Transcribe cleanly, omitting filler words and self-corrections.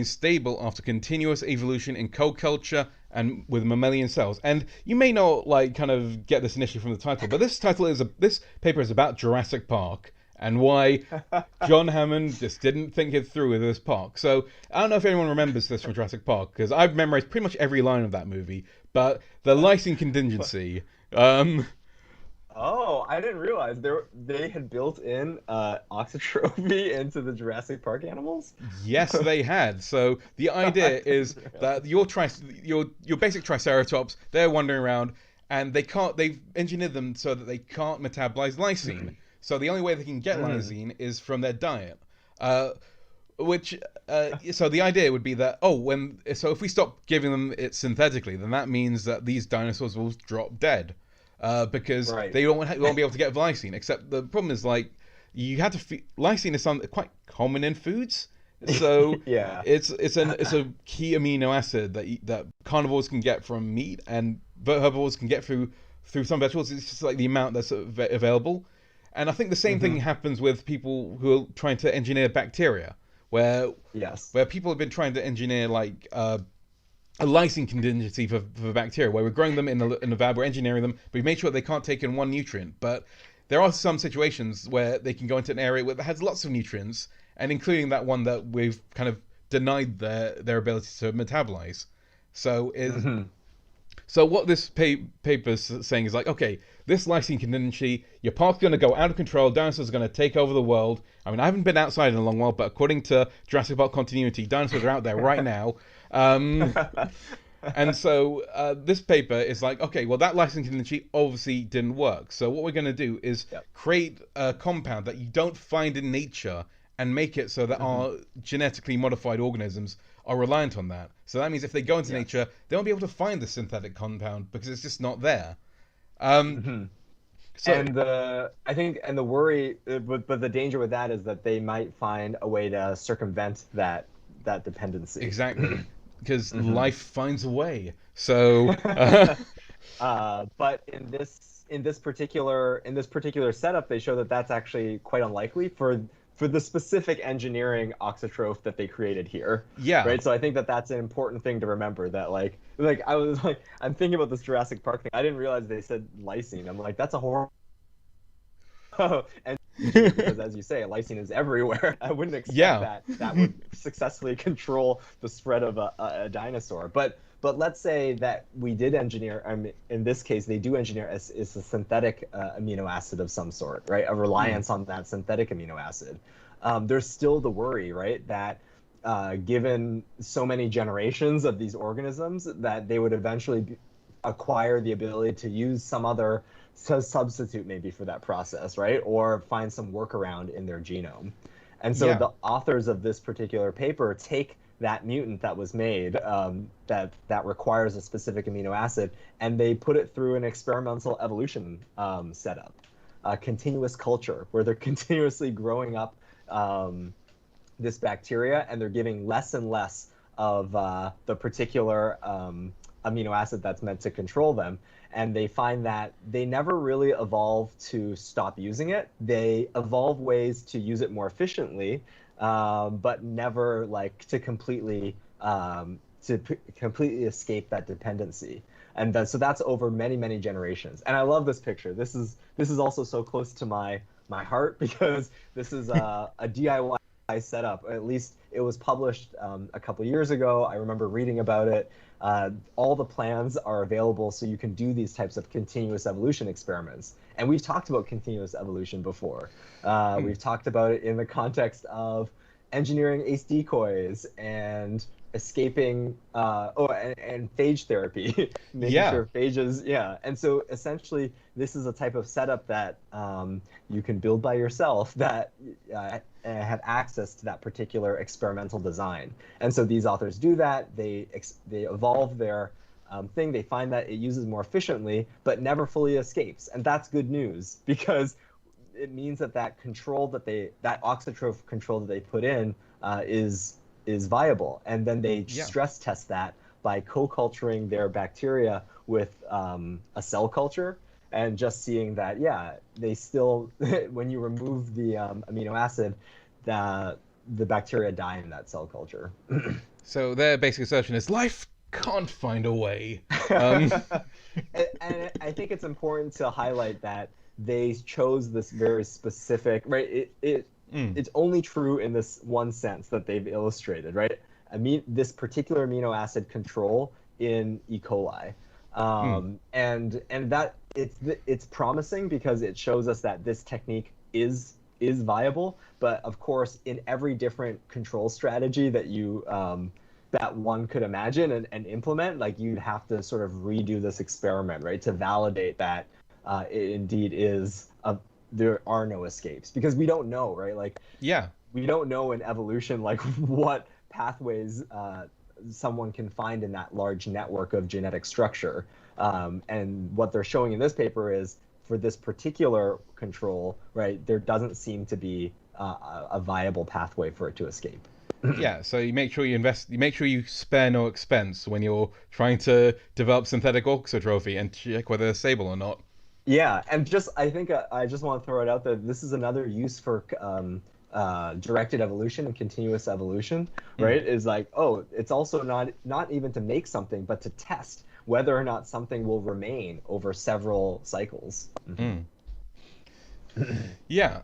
stable after continuous evolution in co-culture and with mammalian cells. And you may not kind of get this initially from the title, but this paper is about Jurassic Park and why John Hammond just didn't think it through with this park. So I don't know if anyone remembers this from Jurassic Park, because I've memorized pretty much every line of that movie. But the Lysine Contingency. Oh, I didn't realize they had built in oxytrophy into the Jurassic Park animals. Yes, they had. So the idea is that your basic Triceratops, they're wandering around, and they've engineered them so that they can't metabolize lysine. So the only way they can get lysine is from their diet. So the idea would be that if we stop giving them it synthetically, then that means that these dinosaurs will drop dead. Because they won't be able to get lysine. Except the problem is you have to lysine is something quite common in foods. So yeah, it's a key amino acid that carnivores can get from meat and herbivores can get through some vegetables. It's just like the amount that's available. And I think the same thing happens with people who are trying to engineer bacteria, where people have been trying to engineer a lysine contingency for bacteria, where we're growing them in the lab, we're engineering them, but we made sure they can't take in one nutrient. But there are some situations where they can go into an area that has lots of nutrients, and including that one that we've kind of denied their ability to metabolize. So so what this paper is saying is okay, this lysine contingency, your park's going to go out of control, dinosaurs are going to take over the world. I mean, I haven't been outside in a long while, but according to Jurassic Park continuity, dinosaurs are out there right now. And so this paper is okay, well, that lysine contingency obviously didn't work. So what we're going to do is create a compound that you don't find in nature and make it so that our genetically modified organisms are reliant on that. So that means if they go into nature, they won't be able to find the synthetic compound because it's just not there. So, and the worry, but the danger with that is that they might find a way to circumvent that dependency. Exactly, because life finds a way. So, but in this particular setup, they show that that's actually quite unlikely for the specific engineering oxytroph that they created here. Yeah. Right. So I think that that's an important thing to remember. That I'm thinking about this Jurassic Park thing. I didn't realize they said lysine. I'm like, that's a horrible. And because as you say, lysine is everywhere. I wouldn't expect that would successfully control the spread of a dinosaur. But let's say that we did engineer. In this case, they do engineer is a synthetic amino acid of some sort, right? A reliance on that synthetic amino acid. There's still the worry, right, that given so many generations of these organisms, that they would eventually acquire the ability to use some other substitute maybe for that process, right? Or find some workaround in their genome. And so the authors of this particular paper take that mutant that was made that requires a specific amino acid, and they put it through an experimental evolution setup, a continuous culture where they're continuously growing up this bacteria, and they're giving less and less of the particular amino acid that's meant to control them. And they find that they never really evolve to stop using it. They evolve ways to use it more efficiently, but never to completely escape that dependency. And so that's over many, many generations. And I love this picture. This is also so close to my heart, because this is a DIY setup. At least it was published a couple years ago. I remember reading about it. All the plans are available, so you can do these types of continuous evolution experiments. And we've talked about continuous evolution before. We've talked about it in the context of engineering ace decoys and escaping and phage therapy, making sure phages, and so essentially this is a type of setup that you can build by yourself that have access to that particular experimental design. And so these authors do that. They evolve their thing. They find that it uses more efficiently, but never fully escapes. And that's good news, because it means that control that oxytroph control that they put in is viable. And then they stress test that by co-culturing their bacteria with a cell culture, and just seeing that, they still, when you remove the amino acid, the bacteria die in that cell culture. So their basic assertion is life can't find a way. And I think it's important to highlight that they chose this very specific, right? It's only true in this one sense that they've illustrated, right? This particular amino acid control in E. coli. And that it's promising because it shows us that this technique is viable, but of course in every different control strategy that you that one could imagine and implement, like you'd have to sort of redo this experiment, right, to validate that it indeed is there are no escapes, because we don't know, right? Like, yeah, we don't know in evolution like what pathways someone can find in that large network of genetic structure. And what they're showing in this paper is for this particular control, right, there doesn't seem to be a viable pathway for it to escape. Yeah, so you make sure you spare no expense when you're trying to develop synthetic auxotrophy and check whether they're stable or not. Yeah, and I think I just want to throw it out there. This is another use for directed evolution and continuous evolution, right? Is like, oh, it's also not even to make something, but to test whether or not something will remain over several cycles. Yeah.